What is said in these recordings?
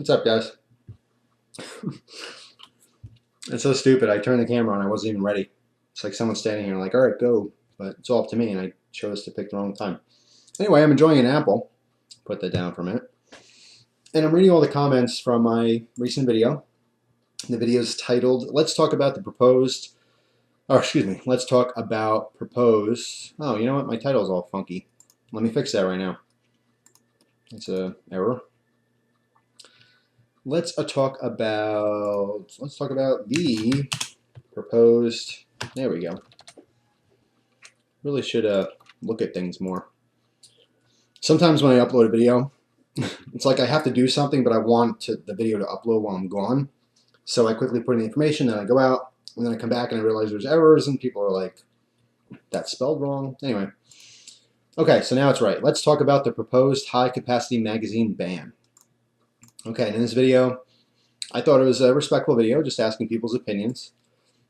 What's up, guys? It's so stupid. I turned the camera on. I wasn't even ready. It's like someone standing here like, all right, go. But it's all up to me, and I chose to pick the wrong time. Anyway, I'm enjoying an apple. Put that down for a minute. And I'm reading all the comments from my recent video. The video is titled, Let's Talk About the Proposed, or excuse me, Let's Talk About Proposed. Oh, you know what? My title's all funky. Let me fix that right now. It's an error. Let's talk about the proposed. There we go. Really should look at things more. Sometimes when I upload a video, it's like I have to do something, but I want the video to upload while I'm gone. So I quickly put in the information, then I go out, and then I come back and I realize there's errors, and people are like, "That's spelled wrong." Anyway, okay, so now it's right. Let's talk about the proposed high-capacity magazine ban. Okay, and in this video, I thought it was a respectful video, just asking people's opinions,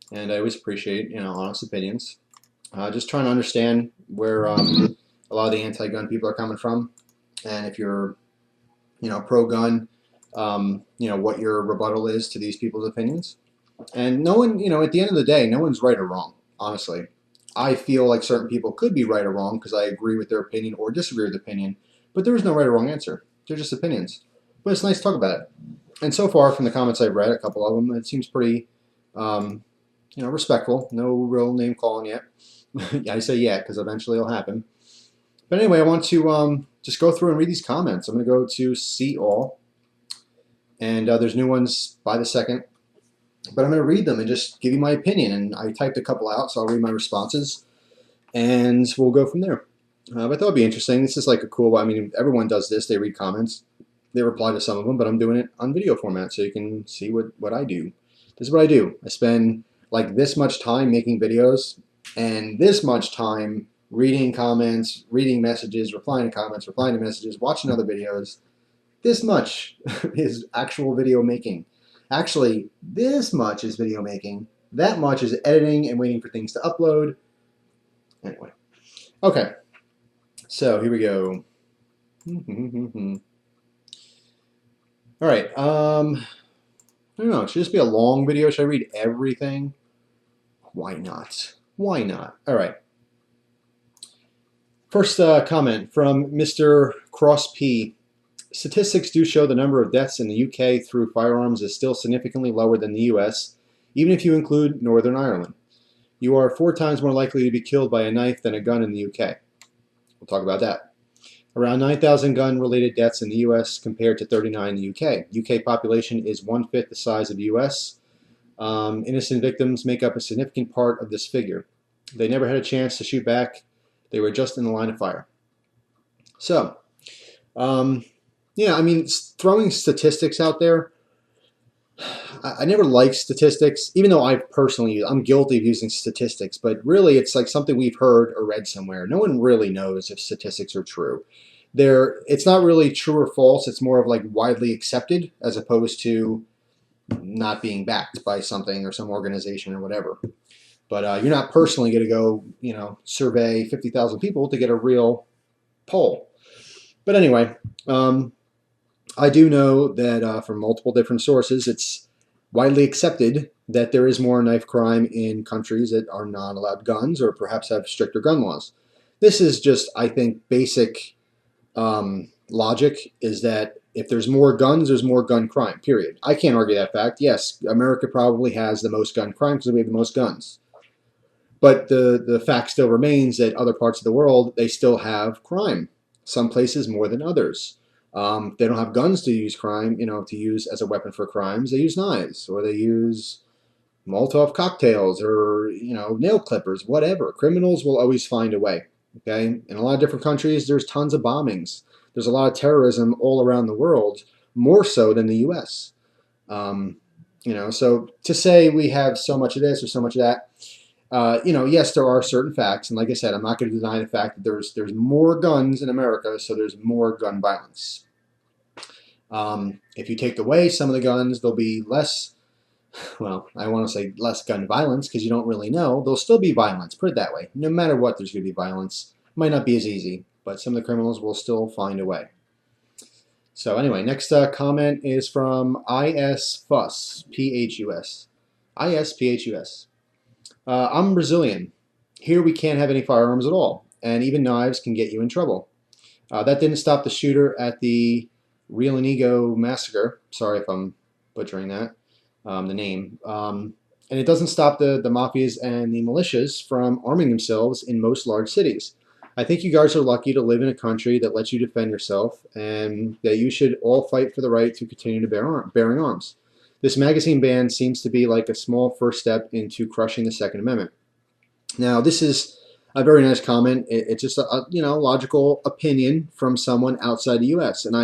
and I always appreciate, honest opinions. Just trying to understand where a lot of the anti-gun people are coming from, and if you're, pro-gun, what your rebuttal is to these people's opinions. And no one, at the end of the day, no one's right or wrong, honestly. I feel like certain people could be right or wrong because I agree with their opinion or disagree with their opinion, but there is no right or wrong answer. They're just opinions. But it's nice to talk about it. And so far, from the comments I've read, a couple of them, it seems pretty, respectful. No real name calling yet. I say yet because eventually it'll happen. But anyway, I want to just go through and read these comments. I'm going to go to see all. And there's new ones by the second. But I'm going to read them and just give you my opinion. And I typed a couple out, so I'll read my responses. And we'll go from there. But that would be interesting. This is like a cool, everyone does this. They read comments. They reply to some of them, but I'm doing it on video format so you can see what I do. This is what I do. I spend like this much time making videos and this much time reading comments, reading messages, replying to comments, replying to messages, watching other videos. This much is actual video making. Actually, this much is video making. That much is editing and waiting for things to upload. Anyway. Okay. So here we go. All right. I don't know. It should just be a long video. Should I read everything? Why not? Why not? All right. First comment from Mr. Cross P. Statistics do show the number of deaths in the UK through firearms is still significantly lower than the US, even if you include Northern Ireland. You are 4 times more likely to be killed by a knife than a gun in the UK. We'll talk about that. Around 9,000 gun-related deaths in the U.S. compared to 39 in the UK. UK population is 1/5 the size of the U.S. Innocent victims make up a significant part of this figure. They never had a chance to shoot back. They were just in the line of fire. So, throwing statistics out there, I never liked statistics, even though I'm guilty of using statistics, but really it's like something we've heard or read somewhere. No one really knows if statistics are true. It's not really true or false. It's more of like widely accepted as opposed to not being backed by something or some organization or whatever. But you're not personally going to go, survey 50,000 people to get a real poll. But anyway, I do know that from multiple different sources, it's widely accepted that there is more knife crime in countries that are not allowed guns or perhaps have stricter gun laws. This is just, I think, basic logic is that if there's more guns, there's more gun crime, period. I can't argue that fact. Yes, America probably has the most gun crime because we have the most guns. But the fact still remains that other parts of the world, they still have crime. Some places more than others. They don't have guns to use to use as a weapon for crimes. They use knives, or they use Molotov cocktails, or nail clippers, whatever. Criminals will always find a way. Okay, in a lot of different countries, there's tons of bombings. There's a lot of terrorism all around the world, more so than the U.S. So to say we have so much of this or so much of that, yes, there are certain facts, and like I said, I'm not going to deny the fact that there's more guns in America, so there's more gun violence. If you take away some of the guns, there'll be less, well, I want to say less gun violence because you don't really know. There'll still be violence, put it that way. No matter what, there's going to be violence. Might not be as easy, but some of the criminals will still find a way. So anyway, next comment is from IS Phus. ISPHUS. I'm Brazilian. Here we can't have any firearms at all, and even knives can get you in trouble. That didn't stop the shooter at the Real Inigo massacre. Sorry if I'm butchering that, the name. And it doesn't stop the mafias and the militias from arming themselves in most large cities. I think you guys are lucky to live in a country that lets you defend yourself, and that you should all fight for the right to continue to bearing arms. This magazine ban seems to be like a small first step into crushing the Second Amendment. Now, this is a very nice comment. It's just a logical opinion from someone outside the U.S. And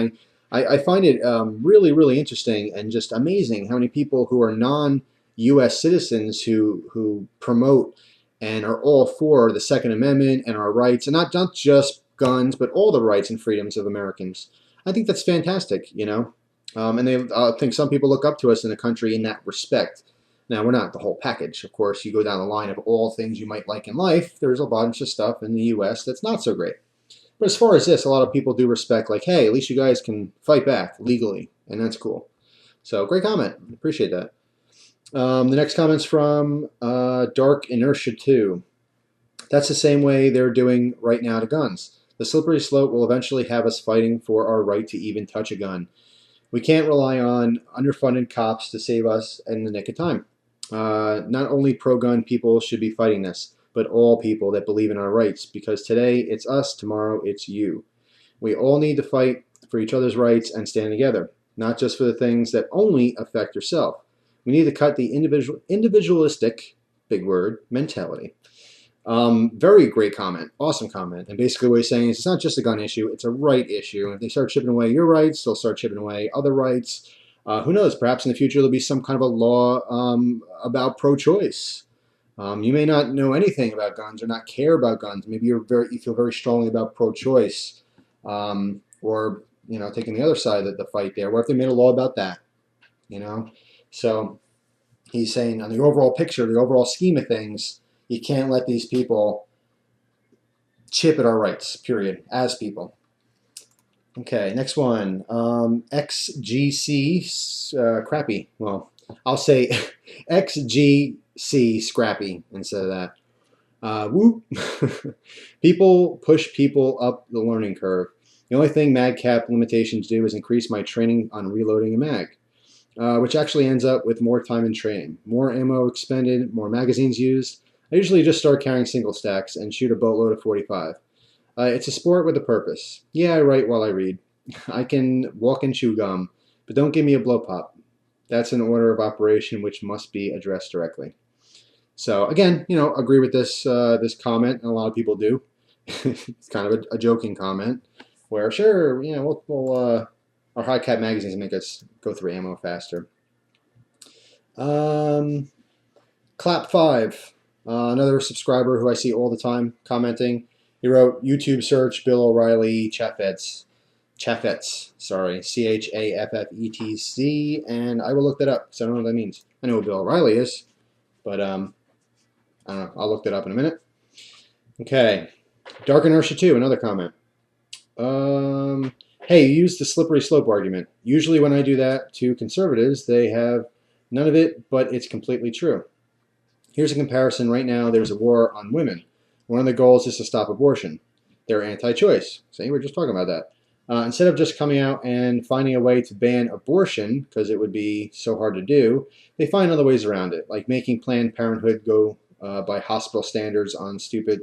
I find it really interesting and just amazing how many people who are non-U.S. citizens who promote and are all for the Second Amendment and our rights, and not just guns, but all the rights and freedoms of Americans. I think that's fantastic, and they think some people look up to us in the country in that respect. Now, we're not the whole package. Of course, you go down the line of all things you might like in life, there's a bunch of stuff in the U.S. that's not so great. But as far as this, a lot of people do respect, like, hey, at least you guys can fight back legally, and that's cool. So, great comment. Appreciate that. The next comment's from Dark Inertia 2. That's the same way they're doing right now to guns. The slippery slope will eventually have us fighting for our right to even touch a gun. We can't rely on underfunded cops to save us in the nick of time. Not only pro-gun people should be fighting this, but all people that believe in our rights, because today it's us, tomorrow it's you. We all need to fight for each other's rights and stand together, not just for the things that only affect yourself. We need to cut the individualistic, big word, mentality. Very great comment. Awesome comment. And basically what he's saying is it's not just a gun issue, it's a right issue. And if they start chipping away your rights, they'll start chipping away other rights. Who knows? Perhaps in the future there'll be some kind of a law about pro-choice. You may not know anything about guns or not care about guns. Maybe you feel very strongly about pro-choice, or taking the other side of the fight there. What if they made a law about that? So he's saying on the overall picture, the overall scheme of things, you can't let these people chip at our rights, period, as people. Okay, next one. XGC crappy. Well, I'll say XGC scrappy instead of that. Whoop. People push people up the learning curve. The only thing MagCap limitations do is increase my training on reloading a mag, which actually ends up with more time in training, more ammo expended, more magazines used. I usually just start carrying single stacks and shoot a boatload of 45. It's a sport with a purpose. Yeah, I write while I read. I can walk and chew gum, but don't give me a blow pop. That's an order of operation which must be addressed directly. So again, agree with this comment, and a lot of people do. It's kind of a joking comment, where sure, we'll our high cap magazines make us go through ammo faster. Clap 5. Another subscriber who I see all the time commenting. He wrote, YouTube search Bill O'Reilly Chaffetz, sorry, Chaffetz, and I will look that up because I don't know what that means. I know what Bill O'Reilly is, but I don't know. I'll look that up in a minute. Okay, Dark Inertia 2, another comment. Hey, you used the slippery slope argument. Usually when I do that to conservatives, they have none of it, but it's completely true. Here's a comparison. Right now, there's a war on women. One of the goals is to stop abortion. They're anti-choice. See, we're just talking about that. Instead of just coming out and finding a way to ban abortion, because it would be so hard to do, they find other ways around it, like making Planned Parenthood go by hospital standards on stupid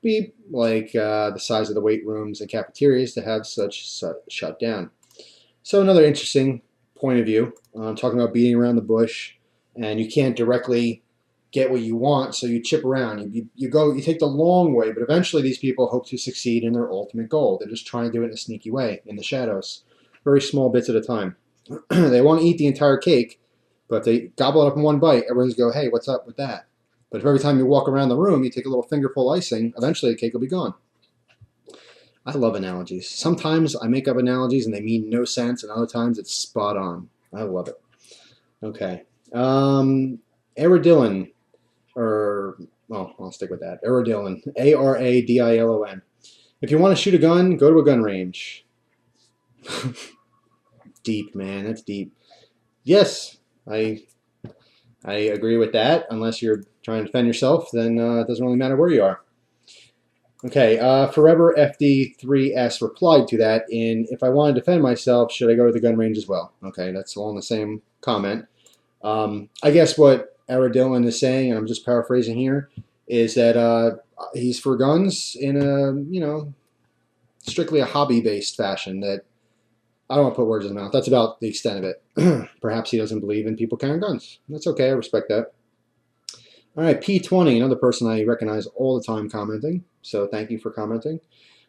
beep, like the size of the weight rooms and cafeterias to have such shut down. So another interesting point of view, talking about beating around the bush, and you can't directly get what you want, so you chip around. You take the long way, but eventually these people hope to succeed in their ultimate goal. They're just trying to do it in a sneaky way, in the shadows, very small bits at a time. They want to eat the entire cake, but if they gobble it up in one bite, everyone's go, hey, what's up with that? But if every time you walk around the room, you take a little fingerful icing, eventually the cake will be gone. I love analogies. Sometimes I make up analogies and they mean no sense, and other times it's spot on. I love it. Okay. Aradillon. I'll stick with that. Aradillon. Aradilon. If you want to shoot a gun, go to a gun range. Deep, man. That's deep. Yes, I I agree with that. Unless you're trying to defend yourself, then it doesn't really matter where you are. Okay, Forever FD3S replied to that in, if I want to defend myself, should I go to the gun range as well? Okay, that's all in the same comment. I guess what Ara Dillon is saying, and I'm just paraphrasing here, is that he's for guns in a, strictly a hobby-based fashion. That I don't want to put words in his mouth. That's about the extent of it. Perhaps he doesn't believe in people carrying guns. That's okay. I respect that. All right, P20, another person I recognize all the time commenting. So thank you for commenting.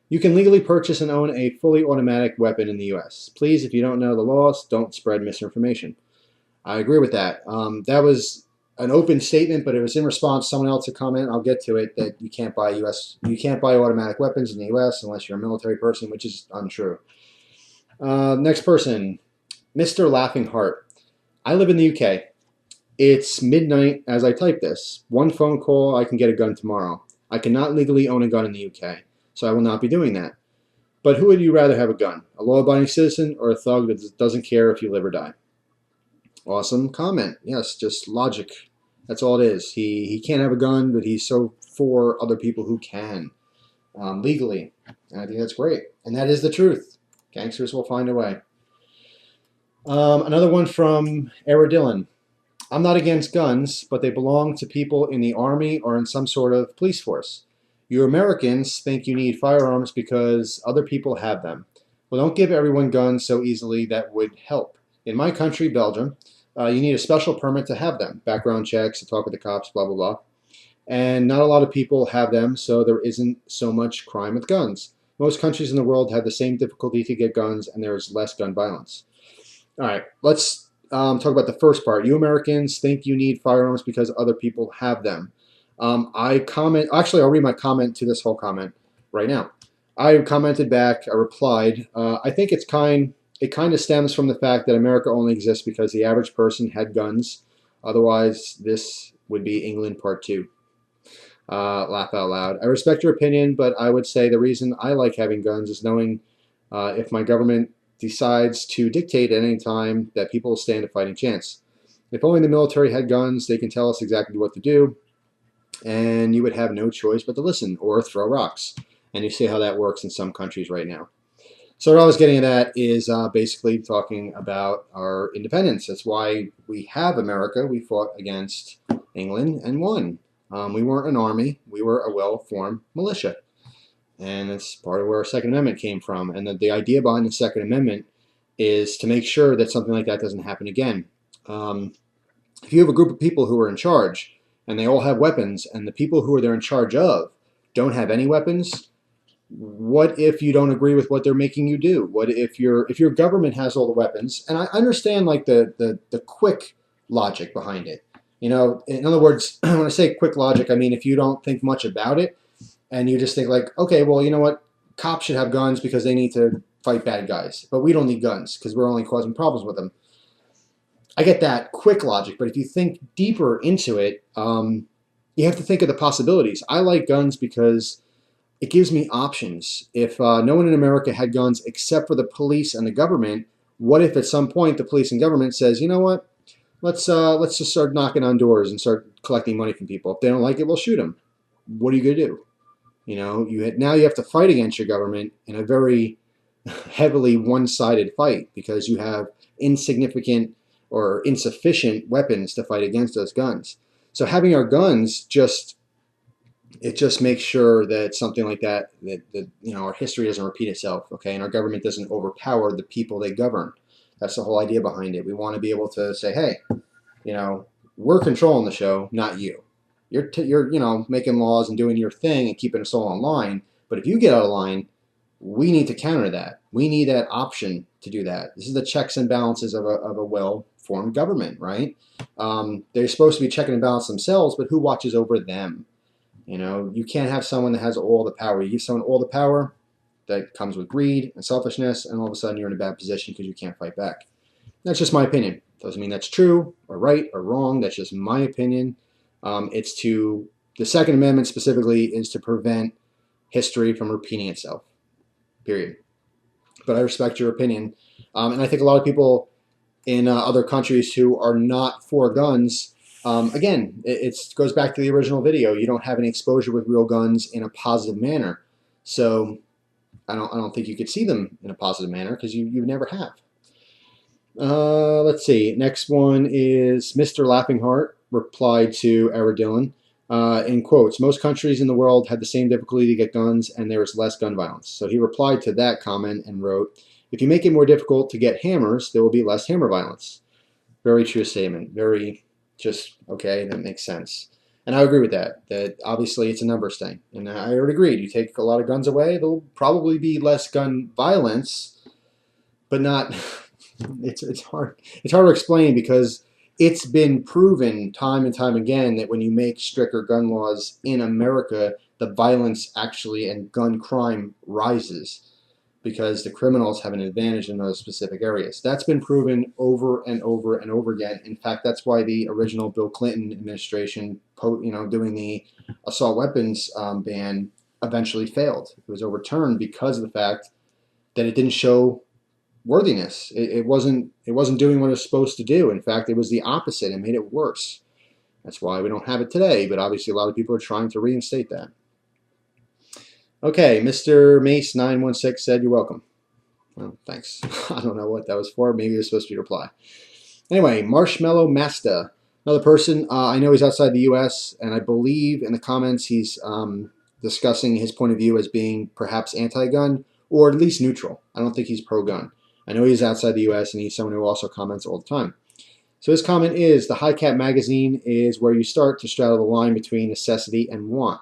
You can legally purchase and own a fully automatic weapon in the U.S. Please, if you don't know the laws, don't spread misinformation. I agree with that. That was an open statement, but it was in response to someone else's comment. I'll get to it, that you can't buy automatic weapons in the U.S. unless you're a military person, which is untrue. Next person, Mr. Laughing Heart. I live in the UK. It's midnight as I type this. One phone call, I can get a gun tomorrow. I cannot legally own a gun in the UK, so I will not be doing that. But who would you rather have a gun? A law-abiding citizen or a thug that doesn't care if you live or die? Awesome comment. Yes, just logic. That's all it is. He can't have a gun, but he's so for other people who can, legally. And I think that's great. And that is the truth. Gangsters will find a way. Another one from Era Dillon. I'm not against guns, but they belong to people in the army or in some sort of police force. You Americans think you need firearms because other people have them. Well, don't give everyone guns so easily. That would help. In my country, Belgium, you need a special permit to have them. Background checks, to talk with the cops, blah, blah, blah. And not a lot of people have them, so there isn't so much crime with guns. Most countries in the world have the same difficulty to get guns, and there is less gun violence. All right, let's talk about the first part. You Americans think you need firearms because other people have them. Actually, I'll read my comment to this whole comment right now. I commented back, I replied, I think it kind of stems from the fact that America only exists because the average person had guns. Otherwise, this would be England Part 2. Laugh out loud. I respect your opinion, but I would say the reason I like having guns is knowing if my government decides to dictate at any time that people will stand a fighting chance. If only the military had guns, they can tell us exactly what to do, and you would have no choice but to listen or throw rocks. And you see how that works in some countries right now. So what I was getting at that is basically talking about our independence. That's why we have America. We fought against England and won. We weren't an army. We were a well-formed militia. And that's part of where our Second Amendment came from. And the idea behind the Second Amendment is to make sure that something like that doesn't happen again. If you have a group of people who are in charge and they all have weapons, and the people who they're in charge of don't have any weapons, what if you don't agree with what they're making you do? What if your government has all the weapons? And I understand like the quick logic behind it. In other words, when I say quick logic, I mean if you don't think much about it and you just think like, okay, well, you know what? Cops should have guns because they need to fight bad guys, but we don't need guns because we're only causing problems with them. I get that quick logic, but if you think deeper into it, you have to think of the possibilities. I like guns because it gives me options. If no one in America had guns except for the police and the government, what if at some point the police and government says, you know what, let's just start knocking on doors and start collecting money from people. If they don't like it, we'll shoot them. What are you gonna do? Now you have to fight against your government in a very heavily one-sided fight because you have insignificant or insufficient weapons to fight against those guns. So having our guns just makes sure that something like that our history doesn't repeat itself, okay, and our government doesn't overpower the people they govern. That's the whole idea behind it. We want to be able to say, hey, we're controlling the show, not you. You're making laws and doing your thing and keeping us all in line. But if you get out of line, we need to counter that. We need that option to do that. This is the checks and balances of a well-formed government, right? They're supposed to be checking and balance themselves, but who watches over them? You can't have someone that has all the power. You give someone all the power, that comes with greed and selfishness, and all of a sudden you're in a bad position because you can't fight back. That's just my opinion. Doesn't mean that's true or right or wrong. That's just my opinion. The Second Amendment specifically is to prevent history from repeating itself, period. But I respect your opinion. And I think a lot of people in other countries who are not for guns, again, it goes back to the original video. You don't have any exposure with real guns in a positive manner. So I don't think you could see them in a positive manner because you never have. Let's see. Next one is Mr. Laughing Heart replied to Era Dillon in quotes. Most countries in the world had the same difficulty to get guns, and there is less gun violence. So he replied to that comment and wrote, "If you make it more difficult to get hammers, there will be less hammer violence." Very true statement. Very just okay. That makes sense. And I agree with that. That obviously it's a numbers thing, and I already agreed. You take a lot of guns away, there'll probably be less gun violence, but not. It's hard. It's hard to explain because it's been proven time and time again that when you make stricter gun laws in America, the violence actually and gun crime rises because the criminals have an advantage in those specific areas. That's been proven over and over and over again. In fact, that's why the original Bill Clinton administration, doing the assault weapons ban, eventually failed. It was overturned because of the fact that it didn't show worthiness. It wasn't doing what it was supposed to do. In fact, it was the opposite and made it worse. That's why we don't have it today, but obviously a lot of people are trying to reinstate that. Okay, Mr. Mace 916 said you're welcome. Well, thanks. I don't know what that was for. Maybe it was supposed to be a reply. Anyway, Marshmallow Masta, another person. I know he's outside the U.S., and I believe in the comments he's discussing his point of view as being perhaps anti-gun or at least neutral. I don't think he's pro-gun. I know he's outside the U.S., and he's someone who also comments all the time. So his comment is, the High Cap magazine is where you start to straddle the line between necessity and want,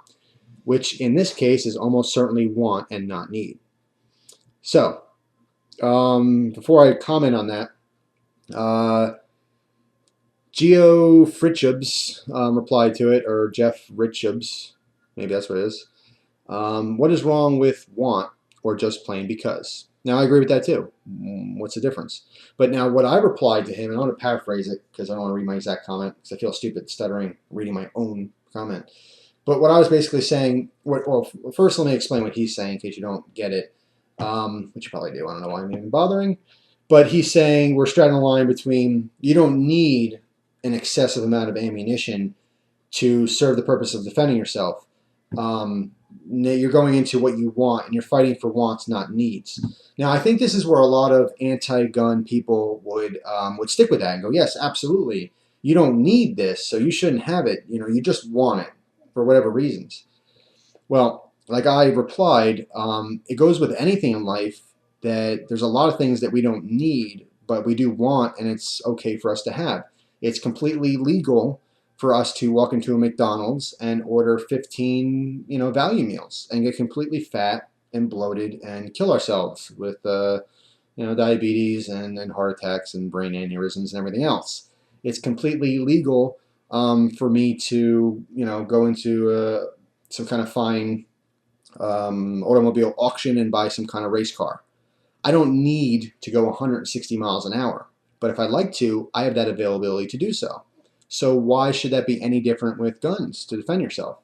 which in this case is almost certainly want and not need. So, before I comment on that, Geo Fritchubs replied to it, or Jeff Richubs, maybe that's what it is. What is wrong with want or just plain because? Now, I agree with that too. What's the difference? But now what I replied to him, and I want to paraphrase it because I don't want to read my exact comment because I feel stupid stuttering reading my own comment. But what I was basically saying, well, first let me explain what he's saying in case you don't get it, which you probably do. I don't know why I'm even bothering. But he's saying we're straddling a line between you don't need an excessive amount of ammunition to serve the purpose of defending yourself. You're going into what you want, and you're fighting for wants, not needs. Now, I think this is where a lot of anti-gun people would stick with that and go, yes, absolutely. You don't need this, so you shouldn't have it. You just want it for whatever reasons. Well, like I replied, it goes with anything in life that there's a lot of things that we don't need, but we do want, and it's okay for us to have. It's completely legal for us to walk into a McDonald's and order 15, value meals and get completely fat and bloated and kill ourselves with, diabetes and heart attacks and brain aneurysms and everything else. It's completely legal for me to, go into some kind of fine automobile auction and buy some kind of race car. I don't need to go 160 miles an hour, but if I'd like to, I have that availability to do so. So why should that be any different with guns to defend yourself?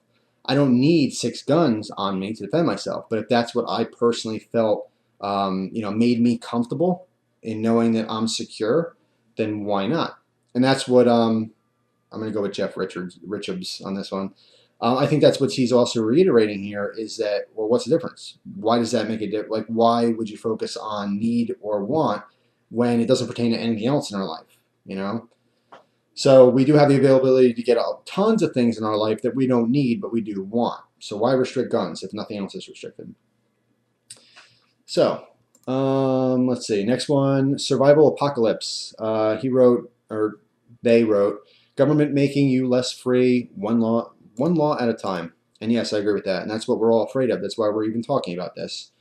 I don't need 6 guns on me to defend myself, but if that's what I personally felt, made me comfortable in knowing that I'm secure, then why not? And that's what I'm going to go with Jeff Richards on this one. I think that's what he's also reiterating here is that, well, what's the difference? Why does that make a difference? Like, why would you focus on need or want when it doesn't pertain to anything else in our life, So we do have the availability to get tons of things in our life that we don't need, but we do want. So why restrict guns if nothing else is restricted? So let's see. Next one, Survival Apocalypse. He wrote, or they wrote, government making you less free, one law at a time. And yes, I agree with that. And that's what we're all afraid of. That's why we're even talking about this.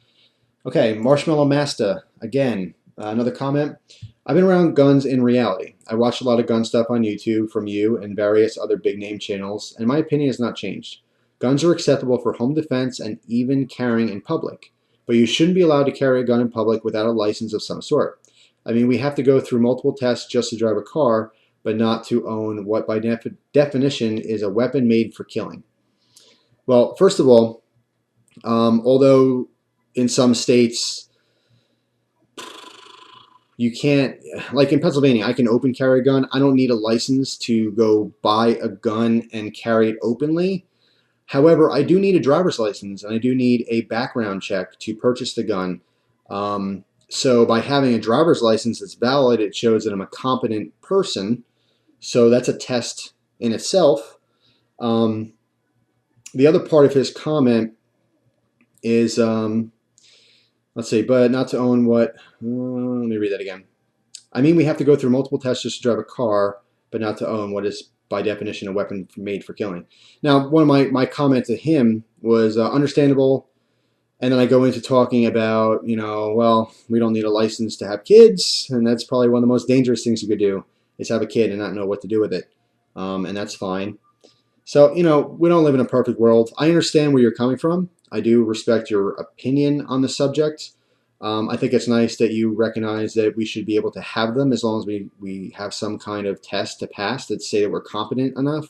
Okay, Marshmallow Masta, again, another comment. I've been around guns in reality. I watched a lot of gun stuff on YouTube from you and various other big name channels, and my opinion has not changed. Guns are acceptable for home defense and even carrying in public, but you shouldn't be allowed to carry a gun in public without a license of some sort. I mean, we have to go through multiple tests just to drive a car, but not to own what by definition is a weapon made for killing. Well, first of all, although in some states You can't, like in Pennsylvania, I can open carry a gun. I don't need a license to go buy a gun and carry it openly. However, I do need a driver's license and I do need a background check to purchase the gun. So by having a driver's license that's valid, it shows that I'm a competent person. So that's a test in itself. The other part of his comment is, let's see, but not to own what, let me read that again. I mean, we have to go through multiple tests just to drive a car, but not to own what is by definition a weapon made for killing. Now, one of my comment to him was understandable. And then I go into talking about, well, we don't need a license to have kids. And that's probably one of the most dangerous things you could do is have a kid and not know what to do with it. And that's fine. So, we don't live in a perfect world. I understand where you're coming from. I do respect your opinion on the subject. I think it's nice that you recognize that we should be able to have them as long as we have some kind of test to pass that say that we're competent enough.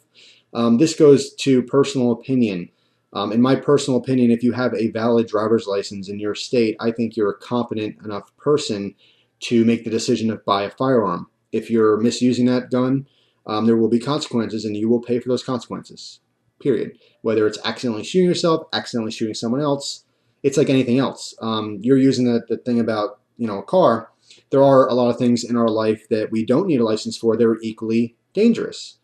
This goes to personal opinion. In my personal opinion, if you have a valid driver's license in your state, I think you're a competent enough person to make the decision to buy a firearm. If you're misusing that gun, there will be consequences and you will pay for those consequences, period. Whether it's accidentally shooting yourself, accidentally shooting someone else, it's like anything else. You're using the thing about, a car. There are a lot of things in our life that we don't need a license for that are equally dangerous.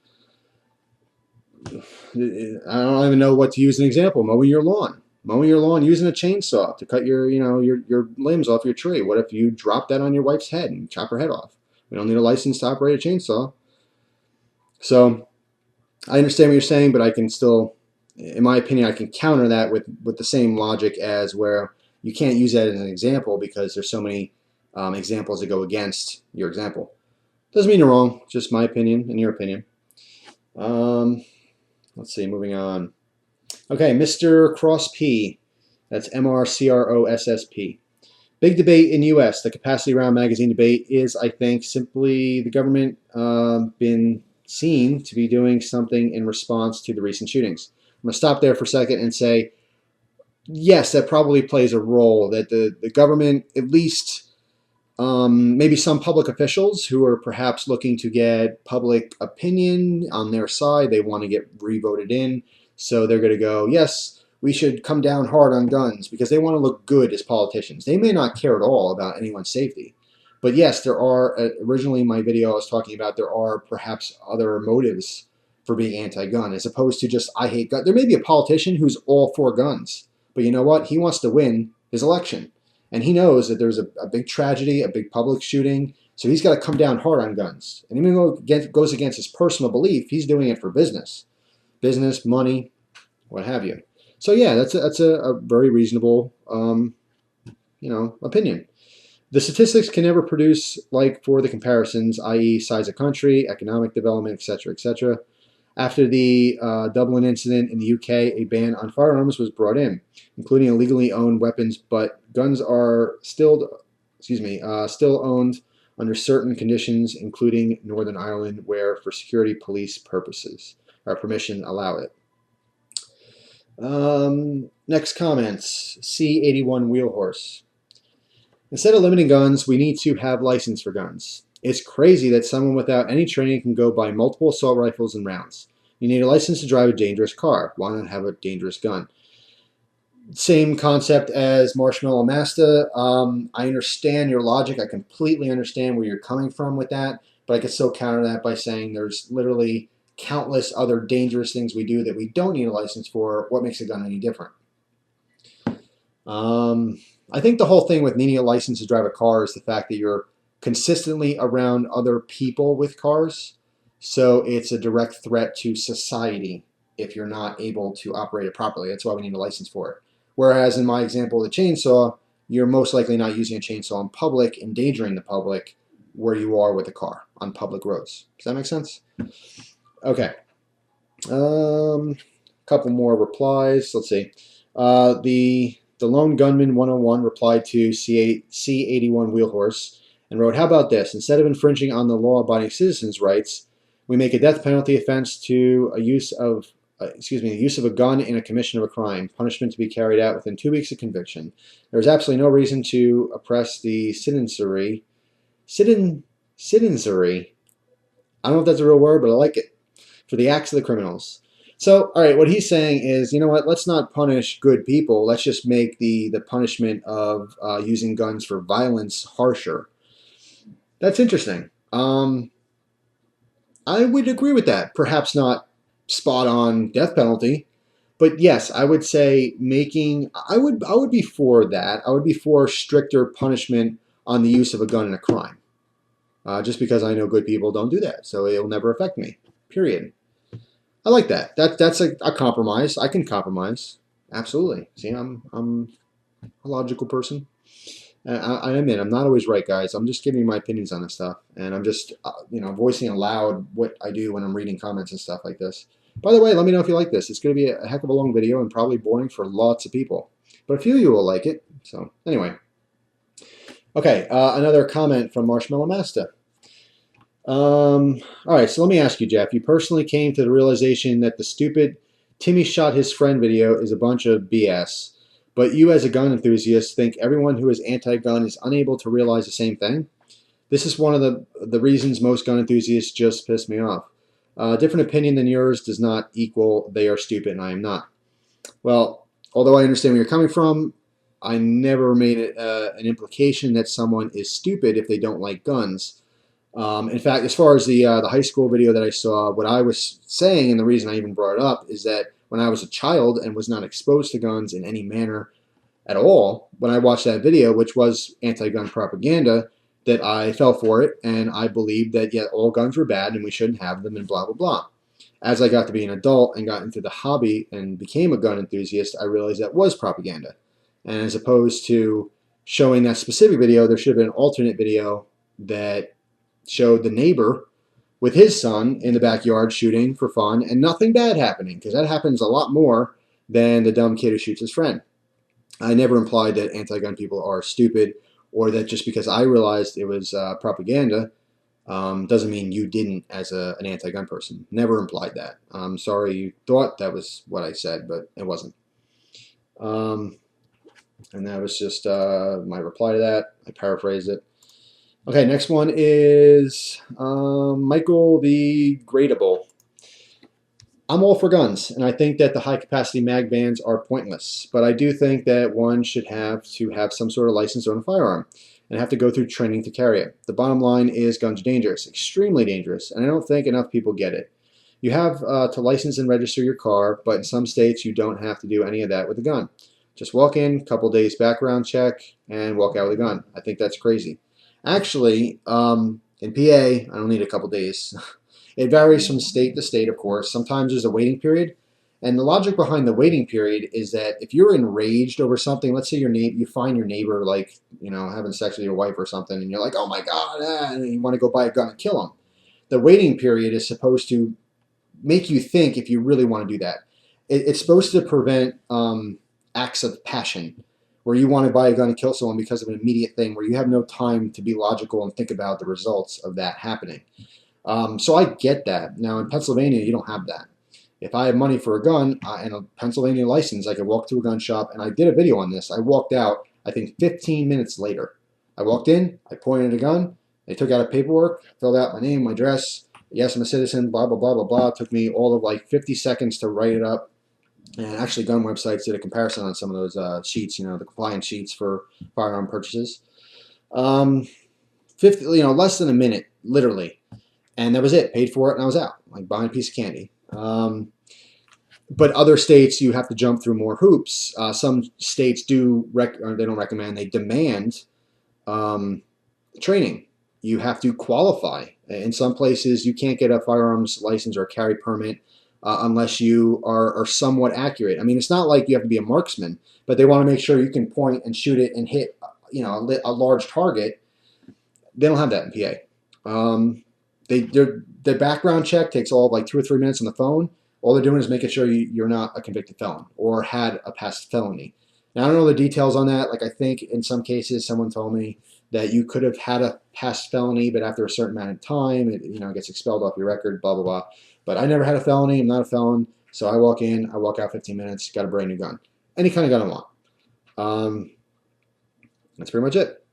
I don't even know what to use an example. Mowing your lawn. Mowing your lawn using a chainsaw to cut your limbs off your tree. What if you drop that on your wife's head and chop her head off? We don't need a license to operate a chainsaw. So I understand what you're saying, but I can still, in my opinion, I can counter that with the same logic as where you can't use that as an example because there's so many examples that go against your example. Doesn't mean you're wrong, just my opinion and your opinion. Let's see, moving on. Okay, Mr. Cross P. That's MRCROSSP. Big debate in U.S. The capacity round magazine debate is, I think, simply the government been seen to be doing something in response to the recent shootings. I'm going to stop there for a second and say, yes, that probably plays a role, that the government, at least maybe some public officials who are perhaps looking to get public opinion on their side, they want to get re-voted in. So they're going to go, yes, we should come down hard on guns because they want to look good as politicians. They may not care at all about anyone's safety. But yes, there are, originally in my video I was talking about, there are perhaps other motives for being anti-gun as opposed to just, I hate guns. There may be a politician who's all for guns, but you know what? He wants to win his election. And he knows that there's a big tragedy, a big public shooting, so he's got to come down hard on guns. And even though it goes against his personal belief, he's doing it for business. Business, money, what have you. So yeah, that's a very reasonable, opinion. The statistics can never produce like for the comparisons, i.e. size of country, economic development, etc., etc. After the Dublin incident in the UK, a ban on firearms was brought in, including illegally owned weapons, but guns are still owned under certain conditions, including Northern Ireland, where for security police purposes, our permission allow it. Next comments, C81 Wheelhorse. Instead of limiting guns, we need to have license for guns. It's crazy that someone without any training can go buy multiple assault rifles and rounds. You need a license to drive a dangerous car. Why not have a dangerous gun? Same concept as Marshmallow Master. I understand your logic. I completely understand where you're coming from with that, but I could still counter that by saying there's literally countless other dangerous things we do that we don't need a license for. What makes a gun any different? I think the whole thing with needing a license to drive a car is the fact that you're consistently around other people with cars. So it's a direct threat to society if you're not able to operate it properly. That's why we need a license for it. Whereas in my example of the chainsaw, you're most likely not using a chainsaw in public, endangering the public where you are with a car on public roads. Does that make sense? Okay. Couple more replies. Let's see. The Lone Gunman 101 replied to C81 Wheelhorse and wrote, how about this? Instead of infringing on the law-abiding citizens' rights, we make a death penalty offense to the use of a gun in a commission of a crime, punishment to be carried out within 2 weeks of conviction. There is absolutely no reason to oppress the citizenry citizenry. I don't know if that's a real word, but I like it. For the acts of the criminals. So, all right, what he's saying is, you know what? Let's not punish good people. Let's just make the punishment of using guns for violence harsher. That's interesting. I would agree with that. Perhaps not spot on death penalty, but yes, I would say making. I would be for that. I would be for stricter punishment on the use of a gun in a crime. Just because I know good people don't do that, so it will never affect me. Period. I like that. That's a compromise. I can compromise. Absolutely. See, I'm a logical person. I admit I'm not always right, guys. I'm just giving you my opinions on this stuff, and I'm just voicing aloud what I do when I'm reading comments and stuff like this. By the way, let me know if you like this. It's going to be a heck of a long video and probably boring for lots of people, but a few of you will like it. So anyway, okay. Another comment from Marshmallow Master. All right, so let me ask you, Jeff. You personally came to the realization that the stupid Timmy shot his friend video is a bunch of BS, but you, as a gun enthusiast, think everyone who is anti-gun is unable to realize the same thing? This is one of the reasons most gun enthusiasts just piss me off. Different opinion than yours does not equal they are stupid and I am not. Well, although I understand where you're coming from, I never made it an implication that someone is stupid if they don't like guns. In fact, as far as the high school video that I saw, what I was saying, and the reason I even brought it up, is that when I was a child and was not exposed to guns in any manner at all, when I watched that video, which was anti-gun propaganda, that I fell for it, and I believed that, yeah, all guns were bad and we shouldn't have them and blah, blah, blah. As I got to be an adult and got into the hobby and became a gun enthusiast, I realized that was propaganda. And as opposed to showing that specific video, there should have been an alternate video that showed the neighbor with his son in the backyard shooting for fun and nothing bad happening, because that happens a lot more than the dumb kid who shoots his friend. I never implied that anti-gun people are stupid, or that just because I realized it was propaganda doesn't mean you didn't as an anti-gun person. Never implied that. I'm sorry you thought that was what I said, but it wasn't. And that was just my reply to that. I paraphrased it. Okay, next one is Michael the Gradable. I'm all for guns, and I think that the high-capacity mag bans are pointless, but I do think that one should have to have some sort of license to own a firearm and have to go through training to carry it. The bottom line is guns are dangerous, extremely dangerous, and I don't think enough people get it. You have to license and register your car, but in some states you don't have to do any of that with a gun. Just walk in, couple days background check, and walk out with a gun. I think that's crazy. Actually, in PA, I don't need a couple days. It varies from state to state, of course. Sometimes there's a waiting period. And the logic behind the waiting period is that if you're enraged over something, let's say you find your neighbor, like, having sex with your wife or something, and you're like, oh my God, and you want to go buy a gun and kill him. The waiting period is supposed to make you think if you really want to do that. It's supposed to prevent acts of passion, where you want to buy a gun and kill someone because of an immediate thing, where you have no time to be logical and think about the results of that happening. So I get that. Now in Pennsylvania, you don't have that. If I have money for a gun and a Pennsylvania license, I could walk to a gun shop, and I did a video on this. I walked out, I think 15 minutes later. I walked in, I pointed a gun, they took out a paperwork, filled out my name, my address, yes, I'm a citizen, blah, blah, blah, blah, blah. It took me all of like 50 seconds to write it up. And actually gun websites did a comparison on some of those sheets, the compliance sheets for firearm purchases. 50, less than a minute, literally. And that was it. Paid for it, and I was out, like buying a piece of candy. But other states, you have to jump through more hoops. Some states they don't recommend, they demand training. You have to qualify. In some places, you can't get a firearms license or a carry permit unless you are somewhat accurate. I mean, it's not like you have to be a marksman, but they want to make sure you can point and shoot it and hit, a large target. They don't have that in PA. Their background check takes all of like 2 or 3 minutes on the phone. All they're doing is making sure you're not a convicted felon or had a past felony. Now, I don't know the details on that. Like, I think in some cases, someone told me that you could have had a past felony, but after a certain amount of time, it gets expelled off your record, blah, blah, blah. But I never had a felony. I'm not a felon. So I walk in, I walk out 15 minutes, got a brand new gun. Any kind of gun I want. That's pretty much it.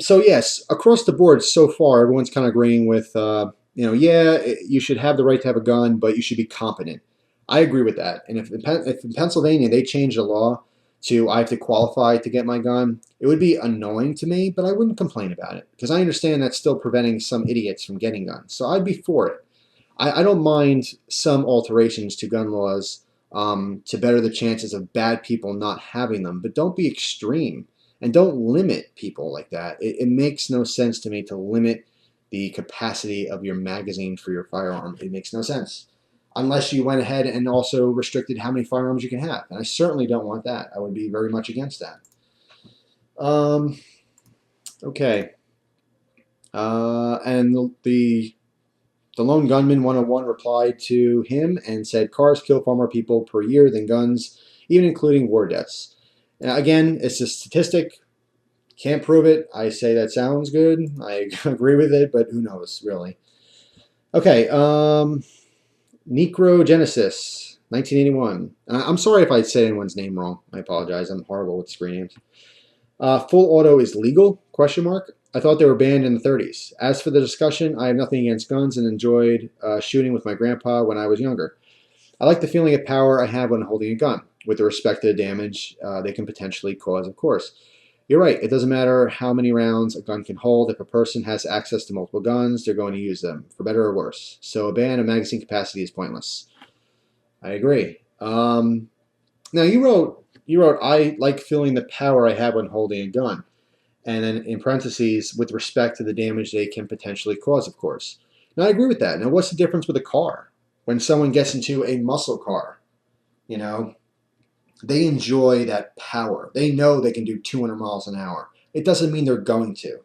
So yes, across the board so far, everyone's kind of agreeing with, yeah, you should have the right to have a gun, but you should be competent. I agree with that. And if in Pennsylvania they change the law to I have to qualify to get my gun, it would be annoying to me, but I wouldn't complain about it because I understand that's still preventing some idiots from getting guns. So I'd be for it. I don't mind some alterations to gun laws to better the chances of bad people not having them, but don't be extreme and don't limit people like that. It makes no sense to me to limit the capacity of your magazine for your firearm. It makes no sense. Unless you went ahead and also restricted how many firearms you can have. And I certainly don't want that. I would be very much against that. Okay. And the Lone Gunman 101 replied to him and said, cars kill far more people per year than guns, even including war deaths. Now, again, it's a statistic. Can't prove it. I say that sounds good. I agree with it, but who knows, really. Okay, Necrogenesis, 1981. I'm sorry if I said anyone's name wrong. I apologize. I'm horrible with screen names. Full auto is legal? Question mark. I thought they were banned in the 30s. As for the discussion, I have nothing against guns and enjoyed shooting with my grandpa when I was younger. I like the feeling of power I have when holding a gun, with respect to the damage they can potentially cause, of course. You're right. It doesn't matter how many rounds a gun can hold. If a person has access to multiple guns, they're going to use them, for better or worse. So a ban of magazine capacity is pointless. I agree. Now you wrote, I like feeling the power I have when holding a gun. And then in parentheses, with respect to the damage they can potentially cause, of course. Now I agree with that. Now what's the difference with a car? When someone gets into a muscle car, you know, they enjoy that power. They know they can do 200 miles an hour. It doesn't mean they're going to.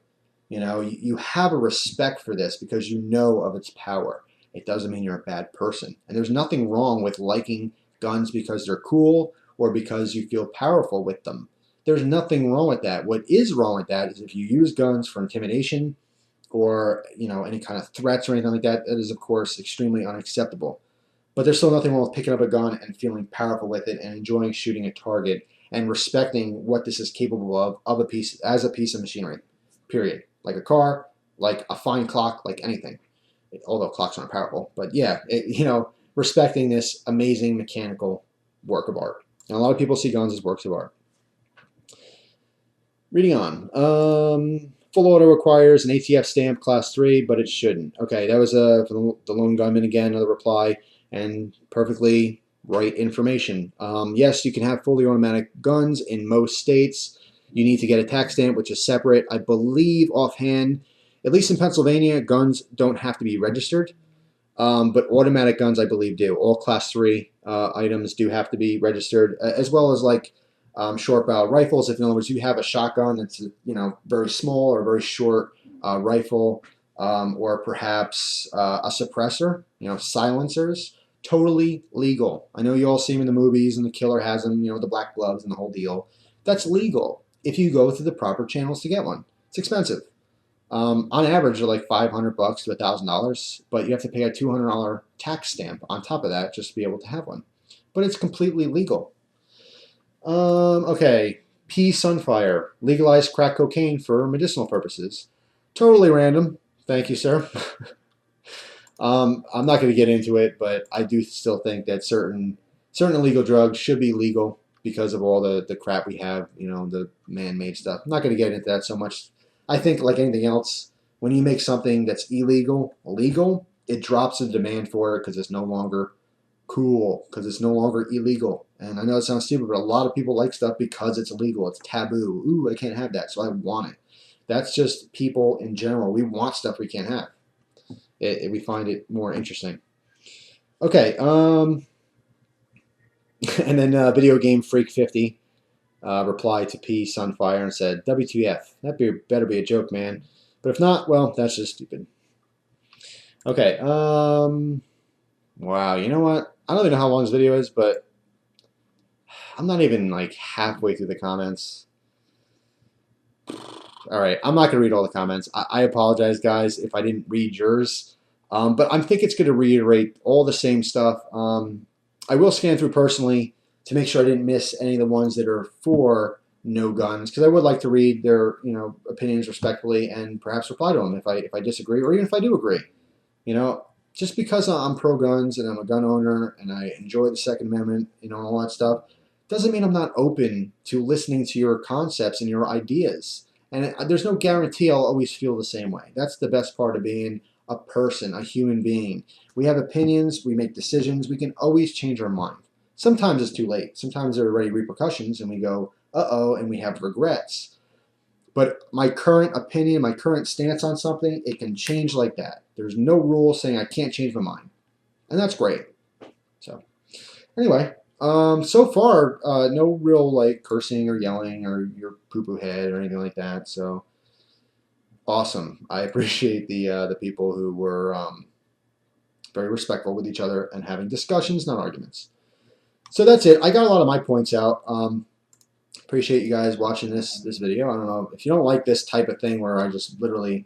You know, you have a respect for this because you know of its power. It doesn't mean you're a bad person. And there's nothing wrong with liking guns because they're cool or because you feel powerful with them. There's nothing wrong with that. What is wrong with that is if you use guns for intimidation or, any kind of threats or anything like that, that is, of course, extremely unacceptable. But there's still nothing wrong with picking up a gun and feeling powerful with it and enjoying shooting a target and respecting what this is capable of a piece as a piece of machinery. Period. Like a car, like a fine clock, like anything. Although clocks aren't powerful, but yeah, respecting this amazing mechanical work of art. And a lot of people see guns as works of art. Reading on. Full auto requires an ATF stamp class 3, but it shouldn't. Okay, that was for the Lone Gunman again, another reply, and perfectly right information. Yes, you can have fully automatic guns in most states. You need to get a tax stamp, which is separate. I believe offhand, at least in Pennsylvania, guns don't have to be registered. But automatic guns, I believe, do. All class 3 items do have to be registered, as well as like short barrel rifles. If in other words you have a shotgun that's very small or very short rifle, or perhaps a suppressor, silencers, totally legal. I know you all see them in the movies, and the killer has them, the black gloves and the whole deal. That's legal if you go through the proper channels to get one. It's expensive. On average, they're like $500 to $1,000, but you have to pay a $200 tax stamp on top of that just to be able to have one. But it's completely legal. Okay, P. Sunfire, legalized crack cocaine for medicinal purposes. Totally random. Thank you, sir. I'm not going to get into it, but I do still think that certain illegal drugs should be legal because of all the crap we have, the man-made stuff. I'm not going to get into that so much. I think, like anything else, when you make something that's illegal, it drops the demand for it because it's no longer cool, because it's no longer illegal. And I know it sounds stupid, but a lot of people like stuff because it's illegal. It's taboo. Ooh, I can't have that, so I want it. That's just people in general. We want stuff we can't have. We find it more interesting. Okay, and then Video Game Freak 50 replied to P. Sunfire and said, WTF, that better be a joke, man. But if not, well, that's just stupid. Okay, wow, you know what? I don't even know how long this video is, but I'm not even like halfway through the comments. All right, I'm not going to read all the comments. I apologize, guys, if I didn't read yours. But I think it's going to reiterate all the same stuff. I will scan through personally to make sure I didn't miss any of the ones that are for no guns, because I would like to read their opinions respectfully and perhaps reply to them if I disagree or even if I do agree. You know, just because I'm pro guns and I'm a gun owner and I enjoy the Second Amendment, and all that stuff, doesn't mean I'm not open to listening to your concepts and your ideas. And there's no guarantee I'll always feel the same way. That's the best part of being a person, a human being. We have opinions, we make decisions, we can always change our mind. Sometimes it's too late. Sometimes there are already repercussions and we go, uh-oh, and we have regrets. But my current opinion, my current stance on something, it can change like that. There's no rule saying I can't change my mind. And that's great. So, anyway, so far, no real like cursing or yelling or your poo poo head or anything like that. So, awesome. I appreciate the people who were very respectful with each other and having discussions, not arguments. So that's it. I got a lot of my points out. Appreciate you guys watching this video. I don't know if you don't like this type of thing where I just literally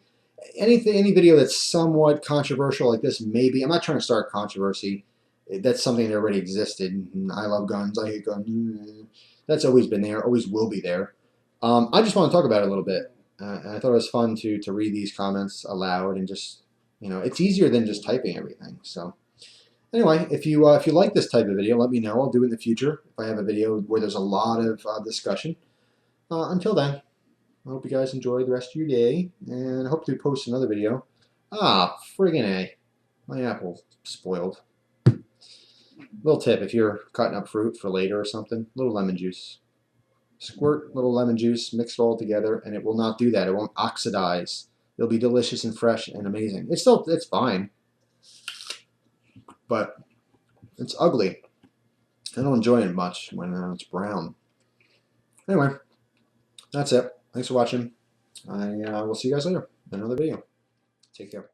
any video that's somewhat controversial like this. Maybe I'm not trying to start controversy. That's something that already existed. I love guns. I hate guns. That's always been there. Always will be there. I just want to talk about it a little bit. And I thought it was fun to read these comments aloud and just it's easier than just typing everything. So. Anyway, if you like this type of video, let me know. I'll do it in the future if I have a video where there's a lot of discussion. Until then, I hope you guys enjoy the rest of your day, and I hope to post another video. Ah, friggin' A. My apple spoiled. Little tip, if you're cutting up fruit for later or something, little lemon juice. Squirt little lemon juice, mix it all together, and it will not do that. It won't oxidize. It'll be delicious and fresh and amazing. It's fine, but it's ugly. I don't enjoy it much when it's brown. Anyway, that's it. Thanks for watching. I will see you guys later in another video. Take care.